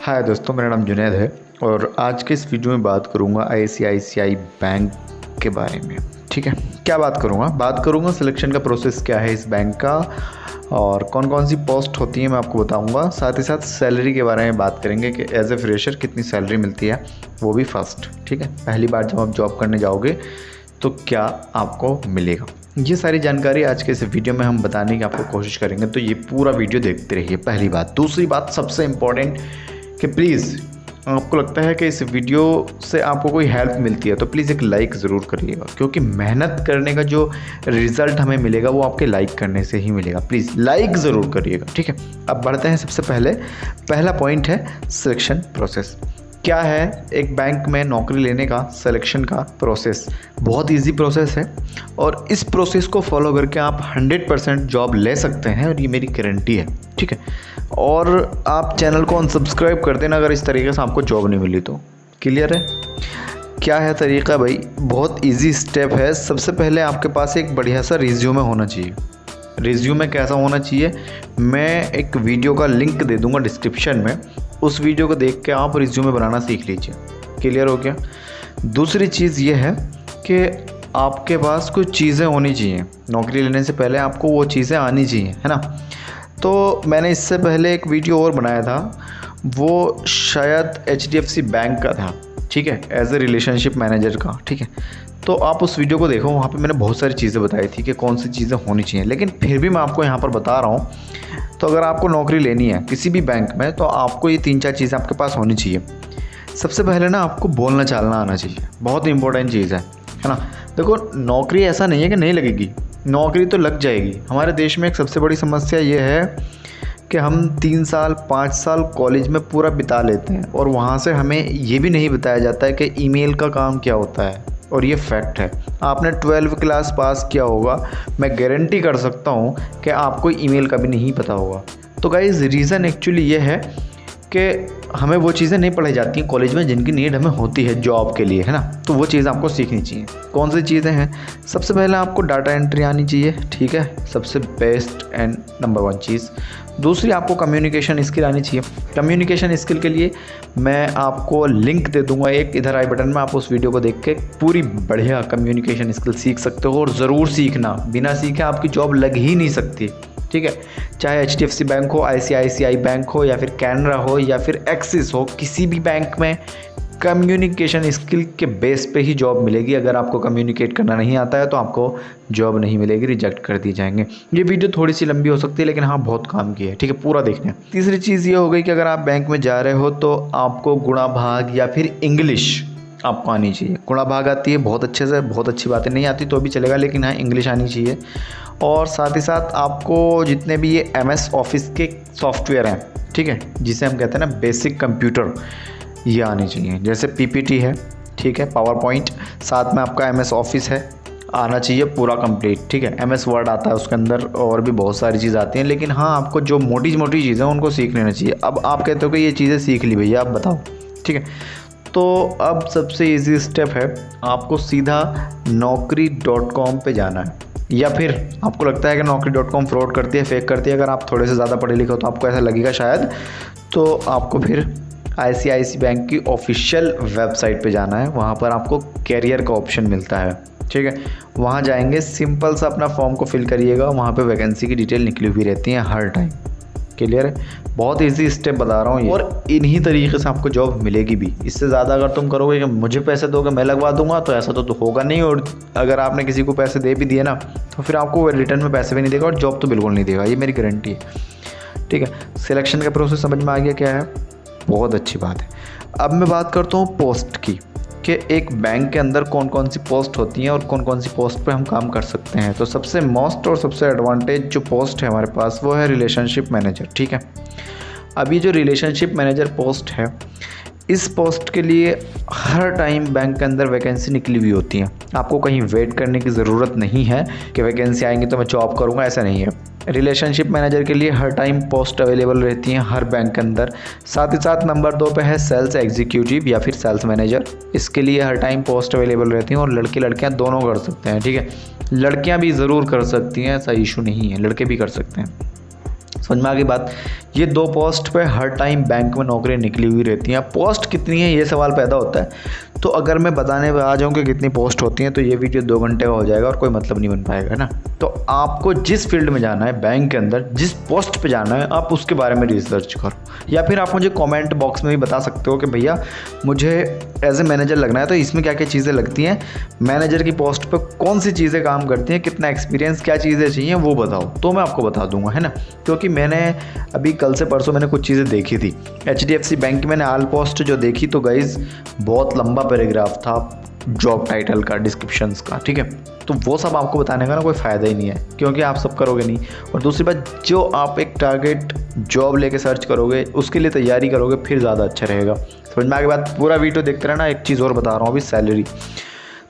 हाय दोस्तों, मेरा नाम जुनैद है और आज के इस वीडियो में बात करूंगा ICICI बैंक के बारे में। ठीक है, क्या बात करूंगा सिलेक्शन का प्रोसेस क्या है इस बैंक का और कौन कौन सी पोस्ट होती है मैं आपको बताऊंगा। साथ ही साथ सैलरी के बारे में बात करेंगे कि एज ए फ्रेशर कितनी सैलरी मिलती है, वो भी फर्स्ट। ठीक है, पहली बार जब आप जॉब करने जाओगे तो क्या आपको मिलेगा, ये सारी जानकारी आज के इस वीडियो में हम बताने की आपको कोशिश करेंगे। तो ये पूरा वीडियो देखते रहिए, पहली बात। दूसरी बात सबसे इम्पॉर्टेंट कि प्लीज़ आपको लगता है कि इस वीडियो से आपको कोई हेल्प मिलती है तो प्लीज़ एक लाइक ज़रूर करिएगा, क्योंकि मेहनत करने का जो रिज़ल्ट हमें मिलेगा वो आपके लाइक करने से ही मिलेगा। प्लीज़ लाइक ज़रूर करिएगा। ठीक है, अब बढ़ते हैं। सबसे पहला पॉइंट है सिलेक्शन प्रोसेस। क्या है एक बैंक में नौकरी लेने का सिलेक्शन का प्रोसेस। बहुत इजी प्रोसेस है और इस प्रोसेस को फॉलो करके आप 100% जॉब ले सकते हैं और ये मेरी गारंटी है। ठीक है, और आप चैनल को अनसब्सक्राइब कर देना अगर इस तरीके से आपको जॉब नहीं मिली तो। क्लियर है? क्या है तरीका भाई? बहुत इजी स्टेप है। सबसे पहले आपके पास एक बढ़िया सा रिज्यूमे होना चाहिए। रिज्यूमे कैसा होना चाहिए, मैं एक वीडियो का लिंक दे दूंगा डिस्क्रिप्शन में, उस वीडियो को देख के आप रिज्यूमे बनाना सीख लीजिए। क्लियर हो गया? दूसरी चीज़ ये है कि आपके पास कुछ चीज़ें होनी चाहिए। नौकरी लेने से पहले आपको वो चीज़ें आनी चाहिए, है ना। तो मैंने इससे पहले एक वीडियो और बनाया था, वो शायद HDFC बैंक का था। ठीक है, एज ए रिलेशनशिप मैनेजर का। ठीक है, तो आप उस वीडियो को देखो, वहाँ पे मैंने बहुत सारी चीज़ें बताई थी कि कौन सी चीज़ें होनी चाहिए, लेकिन फिर भी मैं आपको यहाँ पर बता रहा हूँ। तो अगर आपको नौकरी लेनी है किसी भी बैंक में तो आपको ये 3-4 चीज़ें आपके पास होनी चाहिए। सबसे पहले ना आपको बोलना चालना आना चाहिए, बहुत इंपॉर्टेंट चीज़ है ना। देखो, नौकरी ऐसा नहीं है कि नहीं लगेगी, नौकरी तो लग जाएगी। हमारे देश में एक सबसे बड़ी समस्या ये है कि हम 3 साल 5 साल कॉलेज में पूरा बिता लेते हैं और वहाँ से हमें ये भी नहीं बताया जाता है कि ईमेल का काम क्या होता है। और ये फैक्ट है, आपने 12वीं क्लास पास किया होगा, मैं गारंटी कर सकता हूँ कि आपको ईमेल का भी नहीं पता होगा। तो गाइस, रीज़न एक्चुअली ये है कि हमें वो चीज़ें नहीं पढ़ाई जाती हैं कॉलेज में जिनकी नीड हमें होती है जॉब के लिए, है ना। तो वो चीज़ आपको सीखनी चाहिए। कौन सी चीज़ें हैं? सबसे पहले आपको डाटा एंट्री आनी चाहिए। ठीक है, सबसे बेस्ट एंड नंबर 1 चीज़। दूसरी, आपको कम्युनिकेशन स्किल आनी चाहिए। कम्युनिकेशन स्किल के लिए मैं आपको लिंक दे दूंगा एक इधर आई बटन में, आप उस वीडियो को देख के पूरी बढ़िया कम्युनिकेशन स्किल सीख सकते हो। और ज़रूर सीखना, बिना सीखे आपकी जॉब लग ही नहीं सकती। ठीक है, चाहे HDFC बैंक हो, ICICI बैंक हो, या फिर कैनरा हो, या फिर एक्सिस हो, किसी भी बैंक में कम्युनिकेशन स्किल के बेस पे ही जॉब मिलेगी। अगर आपको कम्युनिकेट करना नहीं आता है तो आपको जॉब नहीं मिलेगी, रिजेक्ट कर दिए जाएंगे। ये वीडियो थोड़ी सी लंबी हो सकती है लेकिन हाँ, बहुत काम की है। ठीक है, पूरा देखना। तीसरी चीज़ ये हो गई कि अगर आप बैंक में जा रहे हो तो आपको गुणा भाग या फिर इंग्लिश आपको आनी चाहिए। गुणा भाग आती है बहुत अच्छे से, बहुत अच्छी बातें नहीं आती तो भी चलेगा, लेकिन हाँ, इंग्लिश आनी चाहिए। और साथ ही साथ आपको जितने भी ये MS ऑफिस के सॉफ्टवेयर हैं, ठीक है, जिसे हम कहते हैं ना बेसिक कंप्यूटर, ये आनी चाहिए। जैसे PPT है, ठीक है, पावर पॉइंट, साथ में आपका MS ऑफिस है, आना चाहिए पूरा कंप्लीट। ठीक है, MS वर्ड आता है उसके अंदर, और भी बहुत सारी चीज़ आती हैं, लेकिन हाँ, आपको जो मोटी मोटी चीज़ें हैं उनको सीख लेना चाहिए। अब आप कहते हो कि ये चीज़ें सीख ली भैया, आप बताओ। ठीक है, तो अब सबसे ईजी स्टेप है, आपको सीधा naukri.com पे जाना है। या फिर आपको लगता है कि naukri.com फ्रॉड करती है, फेक करती है, अगर आप थोड़े से ज़्यादा पढ़े लिखे हो तो आपको ऐसा लगेगा शायद, तो आपको फिर ICICI बैंक की ऑफिशियल वेबसाइट पे जाना है। वहाँ पर आपको कैरियर का ऑप्शन मिलता है। ठीक है, वहाँ जाएंगे, सिंपल सा अपना फॉर्म को फिल करिएगा, वहाँ पे वैकेंसी की डिटेल निकली हुई रहती है हर टाइम। क्लियर है? बहुत इजी स्टेप बता रहा हूँ और इन्हीं तरीके से आपको जॉब मिलेगी भी। इससे ज़्यादा अगर तुम करोगे कि मुझे पैसे दोगे मैं लगवा दूंगा, तो ऐसा तो होगा नहीं। और अगर आपने किसी को पैसे दे भी दिए ना तो फिर आपको रिटर्न में पैसे भी नहीं देगा और जॉब तो बिल्कुल नहीं देगा, ये मेरी गारंटी है। ठीक है, सिलेक्शन का प्रोसेस समझ में आ गया क्या है? बहुत अच्छी बात है। अब मैं बात करता हूँ पोस्ट की, कि एक बैंक के अंदर कौन कौन सी पोस्ट होती हैं और कौन कौन सी पोस्ट पे हम काम कर सकते हैं। तो सबसे मोस्ट और सबसे एडवांटेज जो पोस्ट है हमारे पास वो है रिलेशनशिप मैनेजर। ठीक है, अभी जो रिलेशनशिप मैनेजर पोस्ट है, इस पोस्ट के लिए हर टाइम बैंक के अंदर वैकेंसी निकली हुई होती हैं। आपको कहीं वेट करने की ज़रूरत नहीं है कि वैकेंसी आएंगी तो मैं जॉब करूँगा, ऐसा नहीं है। रिलेशनशिप मैनेजर के लिए हर टाइम पोस्ट अवेलेबल रहती हैं हर बैंक के अंदर। साथ ही साथ नंबर 2 पे है सेल्स एग्जीक्यूटिव या फिर सेल्स मैनेजर, इसके लिए हर टाइम पोस्ट अवेलेबल रहती हैं और लड़के लड़कियां दोनों कर सकते हैं। ठीक है, लड़कियां भी ज़रूर कर सकती हैं, ऐसा इशू नहीं है, लड़के भी कर सकते हैं। समझ में आ गई बात। ये 2 पोस्ट पे हर टाइम बैंक में नौकरी निकली हुई रहती हैं। पोस्ट कितनी है ये सवाल पैदा होता है, तो अगर मैं बताने आ जाऊँ कि कितनी पोस्ट होती हैं तो ये वीडियो 2 घंटे का हो जाएगा और कोई मतलब नहीं बन पाएगा, है ना। तो आपको जिस फील्ड में जाना है बैंक के अंदर, जिस पोस्ट पे जाना है, आप उसके बारे में रिसर्च करो, या फिर आप मुझे कमेंट बॉक्स में भी बता सकते हो कि भैया मुझे एज ए मैनेजर लगना है तो इसमें क्या क्या चीज़ें लगती हैं, मैनेजर की पोस्ट पर कौन सी चीज़ें काम करती हैं, कितना एक्सपीरियंस, क्या चीज़ें चाहिए वो बताओ, तो मैं आपको बता दूंगा, है ना। क्योंकि मैंने अभी कल से परसों मैंने कुछ चीज़ें देखी थी HDFC बैंक की, मैंने ऑल पोस्ट जो देखी तो गाइस बहुत लंबा पैराग्राफ था जॉब टाइटल का, डिस्क्रिप्शंस का, ठीक है। तो वो सब आपको बताने का ना कोई फ़ायदा ही नहीं है, क्योंकि आप सब करोगे नहीं। और दूसरी बात, जो आप एक टारगेट जॉब लेके सर्च करोगे उसके लिए तैयारी करोगे फिर ज़्यादा अच्छा रहेगा। समझ में आगे बात, पूरा वीडियो देखते रहना। एक चीज़ और बता रहा हूँ अभी, सैलरी।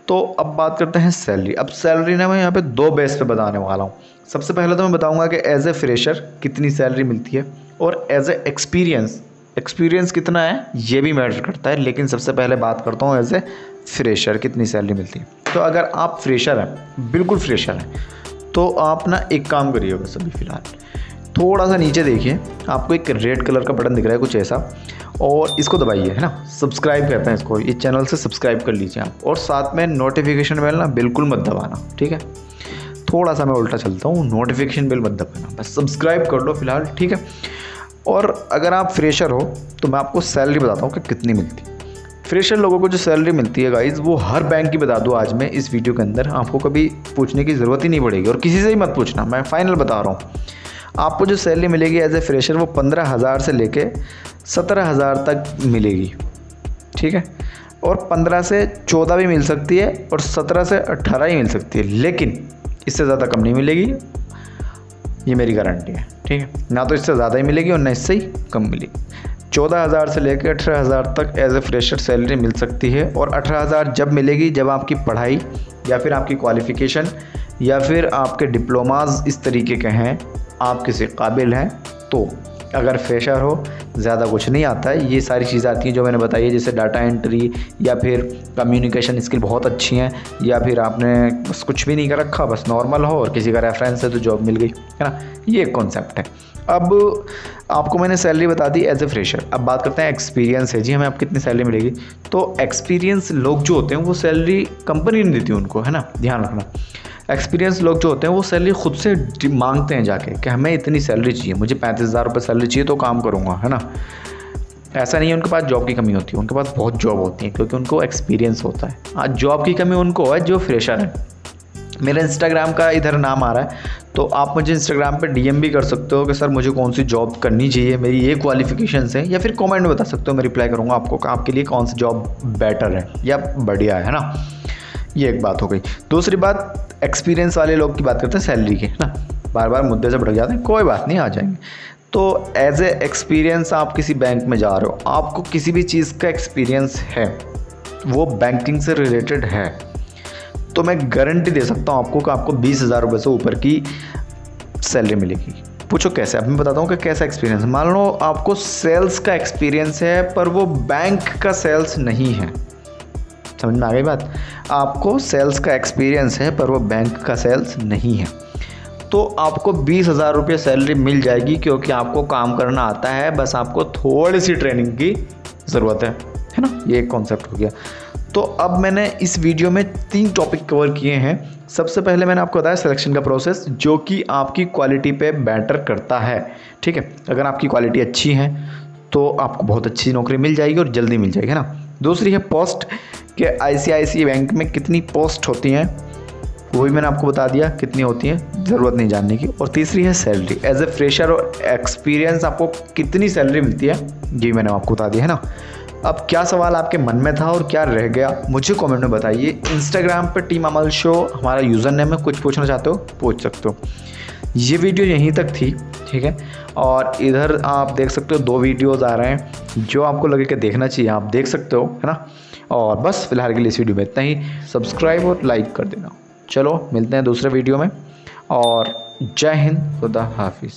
तो अब बात करते हैं सैलरी। अब सैलरी ना मैं यहाँ पे 2 बेस पे बताने वाला हूँ। सबसे पहले तो मैं बताऊँगा कि एज ए फ्रेशर कितनी सैलरी मिलती है, और एज ए एक्सपीरियंस कितना है ये भी मैटर करता है, लेकिन सबसे पहले बात करता हूँ एज ए फ्रेशर कितनी सैलरी मिलती है। तो अगर आप फ्रेशर हैं, बिल्कुल फ्रेशर हैं, तो आप ना एक काम करिएगा बस अभी फ़िलहाल, थोड़ा सा नीचे देखिए, आपको एक रेड कलर का बटन दिख रहा है कुछ ऐसा, और इसको दबाइए, है ना। सब्सक्राइब कहते हैं इसको, इस चैनल से सब्सक्राइब कर लीजिए आप, और साथ में नोटिफिकेशन बेल ना बिल्कुल मत दबाना, ठीक है। थोड़ा सा मैं उल्टा चलता हूँ, नोटिफिकेशन बेल मत दबाना, बस सब्सक्राइब कर लो फिलहाल, ठीक है। और अगर आप फ्रेशर हो तो मैं आपको सैलरी बताता हूँ कि कितनी मिलती है। फ्रेशर लोगों को जो सैलरी मिलती है गाइज, वो हर बैंक की बता दूँ आज मैं इस वीडियो के अंदर, आपको कभी पूछने की ज़रूरत ही नहीं पड़ेगी, और किसी से ही मत पूछना, मैं फाइनल बता रहा हूँ। आपको जो सैलरी मिलेगी एज ए फ्रेशर वो 15,000 से लेके 17,000 तक मिलेगी, ठीक है। और 15 से 14 भी मिल सकती है, और 17 से 18 ही मिल सकती है, लेकिन इससे ज़्यादा कम नहीं मिलेगी, ये मेरी गारंटी है, ठीक है। ना तो इससे ज़्यादा ही मिलेगी और ना इससे ही कम मिलेगी। 14,000 से लेकर 18,000 तक एज ए फ्रेशर सैलरी मिल सकती है, और 18,000 जब मिलेगी जब आपकी पढ़ाई या फिर आपकी क्वालिफ़िकेशन या फिर आपके डिप्लोमाज इस तरीके के हैं, आप किसी काबिल हैं तो। अगर फ्रेशर हो, ज़्यादा कुछ नहीं आता है, ये सारी चीज़ें आती हैं जो मैंने बताई है, जैसे डाटा एंट्री या फिर कम्युनिकेशन स्किल बहुत अच्छी हैं, या फिर आपने बस कुछ भी नहीं कर रखा, बस नॉर्मल हो और किसी का रेफरेंस है तो जॉब मिल गई, है ना। ये एक कॉन्सेप्ट है। अब आपको मैंने सैलरी बता दी एज ए फ्रेशर। अब बात करते हैं एक्सपीरियंस है जी, हमें आप कितनी सैलरी मिलेगी। तो एक्सपीरियंस लोग जो होते हैं वो सैलरी कंपनी नहीं देती उनको, है ना, ध्यान रखना। एक्सपीरियंस लोग जो होते हैं वो सैलरी खुद से मांगते हैं जाके कि हमें इतनी सैलरी चाहिए, मुझे 35,000 रुपये सैलरी चाहिए तो काम करूँगा, है ना। ऐसा नहीं है उनके पास जॉब की कमी होती है, उनके पास बहुत जॉब होती है, क्योंकि उनको एक्सपीरियंस होता है। आज जॉब की कमी उनको है जो फ्रेशर है। मेरा इंस्टाग्राम का इधर नाम आ रहा है, तो आप मुझे इंस्टाग्राम पे DM भी कर सकते हो कि सर मुझे कौन सी जॉब करनी चाहिए, मेरी ये क्वालिफिकेशंस हैं, या फिर कमेंट में बता सकते हो, मैं रिप्लाई करूँगा आपको कि आपके लिए कौन सी जॉब बेटर है या बढ़िया है ना। ये एक बात हो गई। दूसरी बात, एक्सपीरियंस वाले लोग की बात करते हैं सैलरी की, ना, बार बार मुद्दे से भटक जाते हैं, कोई बात नहीं, आ जाएंगे। तो एज ए एक्सपीरियंस आप किसी बैंक में जा रहे हो, आपको किसी भी चीज़ का एक्सपीरियंस है, वो बैंकिंग से रिलेटेड है, तो मैं गारंटी दे सकता हूँ आपको कि आपको 20,000 रुपये से ऊपर की सैलरी मिलेगी। पूछो कैसे, अब मैं बताता हूँ कि कैसा एक्सपीरियंस। मान लो आपको सेल्स का एक्सपीरियंस है पर वो बैंक का सेल्स नहीं है, समझ में आ गई बात। आपको सेल्स का एक्सपीरियंस है पर वो बैंक का सेल्स नहीं है, तो आपको 20,000 रुपये सैलरी मिल जाएगी, क्योंकि आपको काम करना आता है, बस आपको थोड़ी सी ट्रेनिंग की ज़रूरत है ना। ये एक कॉन्सेप्ट हो गया। तो अब मैंने इस वीडियो में 3 टॉपिक कवर किए हैं। सबसे पहले मैंने आपको बताया सिलेक्शन का प्रोसेस, जो कि आपकी क्वालिटी पे मैटर करता है, ठीक है। अगर आपकी क्वालिटी अच्छी है तो आपको बहुत अच्छी नौकरी मिल जाएगी और जल्दी मिल जाएगी, है ना। दूसरी है पोस्ट, कि ICICI बैंक में कितनी पोस्ट होती हैं, वो भी मैंने आपको बता दिया कितनी होती हैं, ज़रूरत नहीं जानने की। और तीसरी है सैलरी, एज ए फ्रेशर और एक्सपीरियंस आपको कितनी सैलरी मिलती है, ये मैंने आपको बता दिया, है ना। अब क्या सवाल आपके मन में था और क्या रह गया, मुझे कमेंट में बताइए। इंस्टाग्राम पर टीम अमल शो हमारा यूज़र नेम है, कुछ पूछना चाहते हो पूछ सकते हो। ये वीडियो यहीं तक थी, ठीक है। और इधर आप देख सकते हो 2 वीडियोज़ आ रहे हैं, जो आपको लगे कि देखना चाहिए आप देख सकते हो, है ना। और बस फिलहाल के लिए इस वीडियो में इतना ही। सब्सक्राइब और लाइक कर देना। चलो मिलते हैं दूसरे वीडियो में, और जय हिंद, खुदा हाफिज़।